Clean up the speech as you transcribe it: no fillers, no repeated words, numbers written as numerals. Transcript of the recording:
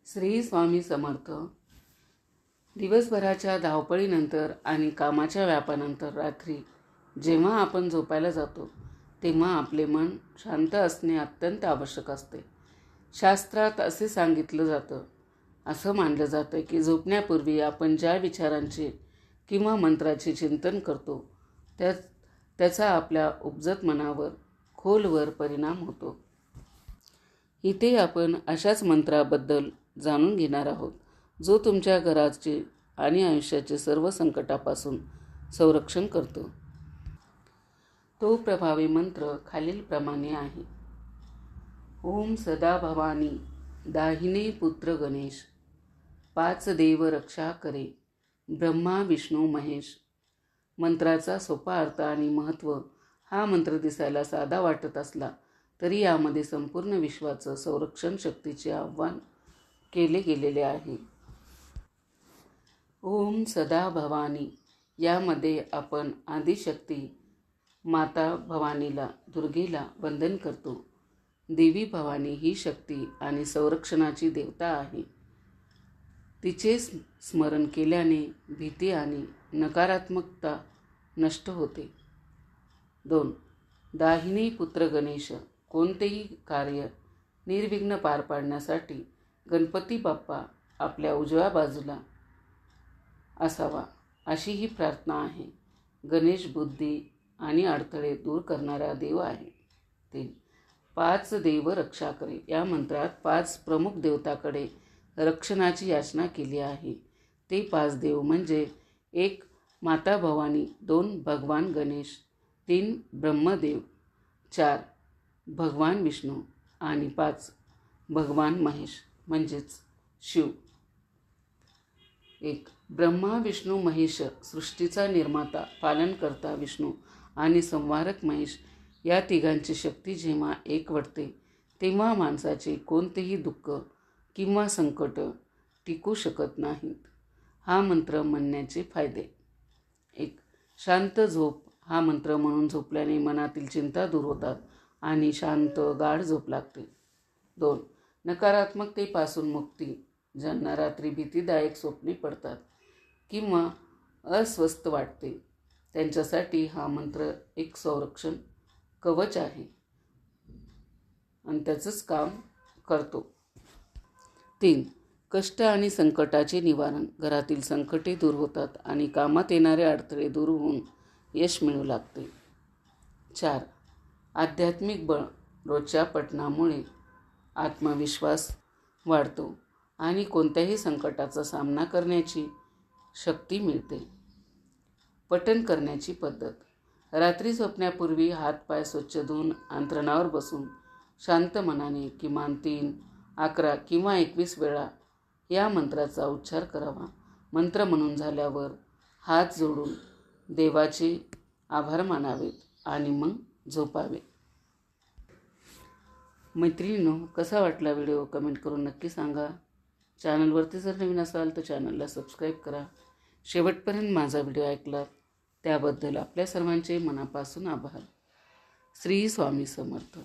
श्री स्वामी समर्थ. दिवसभराच्या धावपळीनंतर आणि कामाच्या व्यापानंतर रात्री जेव्हा आपण झोपायला जातो तेव्हा आपले मन शांत असणे अत्यंत आवश्यक असते. शास्त्रात असे सांगितलं जातं, असं मानलं जातं की झोपण्यापूर्वी आपण ज्या विचारांचे किंवा मंत्राचे चिंतन करतो त्याचा आपल्या उपजत मनावर खोलवर परिणाम होतो. इथे आपण अशाच मंत्राबद्दल जाणून घेणार आहोत, जो तुमच्या घराचे आणि आयुष्याचे सर्व संकटापासून संरक्षण करतो. तो प्रभावी मंत्र खालीलप्रमाणे आहे. ओम सदा भवानी दाहिने पुत्र गणेश, पाच देव रक्षा करे, ब्रह्मा विष्णू महेश. मंत्राचा सोपा अर्थ आणि महत्त्व. हा मंत्र दिसायला साधा वाटत असला तरी यामध्ये संपूर्ण विश्वाचं संरक्षण शक्तीचे आव्हान केले गेलेले आहे. ओम सदा भवानी यामध्ये आपण आदिशक्ती माता भवानीला, दुर्गेला वंदन करतो. देवी भवानी ही शक्ती आणि संरक्षणाची देवता आहे. तिचे स्मरण केल्याने भीती आणि नकारात्मकता नष्ट होते. 2. दाहिने पुत्र गणेश. कोणतेही कार्य निर्विघ्न पार पाडण्यासाठी गणपती बाप्पा आपल्या उजव्या बाजूला असावा, अशी ही प्रार्थना आहे. गणेश बुद्धी आणि अडथळे दूर करणारा देव आहे. 3. पाच देव रक्षा करे. या मंत्रात 5 प्रमुख देवताकडे रक्षणाची याचना केली आहे. ते 5 देव म्हणजे 1. माता भवानी, 2. भगवान गणेश, 3. ब्रह्मदेव, 4. भगवान विष्णू आणि 5. भगवान महेश म्हणजेच शिव. 1. ब्रह्मा विष्णू महेश. सृष्टीचा निर्माता, पालनकर्ता विष्णू आणि संहारक महेश या तिघांची शक्ती जेव्हा एकवटते तेव्हा माणसाचे कोणतेही दुःख किंवा संकट टिकू शकत नाहीत. हा मंत्र म्हणण्याचे फायदे. 1. शांत झोप. हा मंत्र म्हणून झोपल्याने मनातील चिंता दूर होतात आणि शांत गाढ झोप लागते. 2. नकारात्मकतेपासून मुक्ती. ज्यांना रात्री भीतीदायक स्वप्ने पडतात किंवा अस्वस्थ वाटते त्यांच्यासाठी हा मंत्र एक संरक्षण कवच आहे आणि त्याचंच काम करतो. 3. कष्ट आणि संकटाचे निवारण. घरातील संकटे दूर होतात आणि कामात येणारे अडथळे दूर होऊन यश मिळू लागते. 4. आध्यात्मिक बळ. रोजच्या पठणामुळे आत्मविश्वास वाढतो आणि कोणत्याही संकटाचा सामना करण्याची शक्ती मिळते. पठण करण्याची पद्धत. रात्री झोपण्यापूर्वी हातपाय स्वच्छ धुवून अंथरुणावर बसून शांत मनाने किमान 3, 11 किंवा 21 वेळा या मंत्राचा उच्चार करावा. मंत्र म्हणून झाल्यावर हात जोडून देवाचे आभार मानावेत आणि मग झोपावे. मैत्रिणींनो, कसा वाटला व्हिडिओ कमेंट करून नक्की सांगा. चॅनलवरती जर नवीन असाल तर चॅनलला सबस्क्राईब करा. शेवटपर्यंत माझा व्हिडिओ ऐकलात त्याबद्दल आपल्या सर्वांचे मनापासून आभार. श्री स्वामी समर्थ.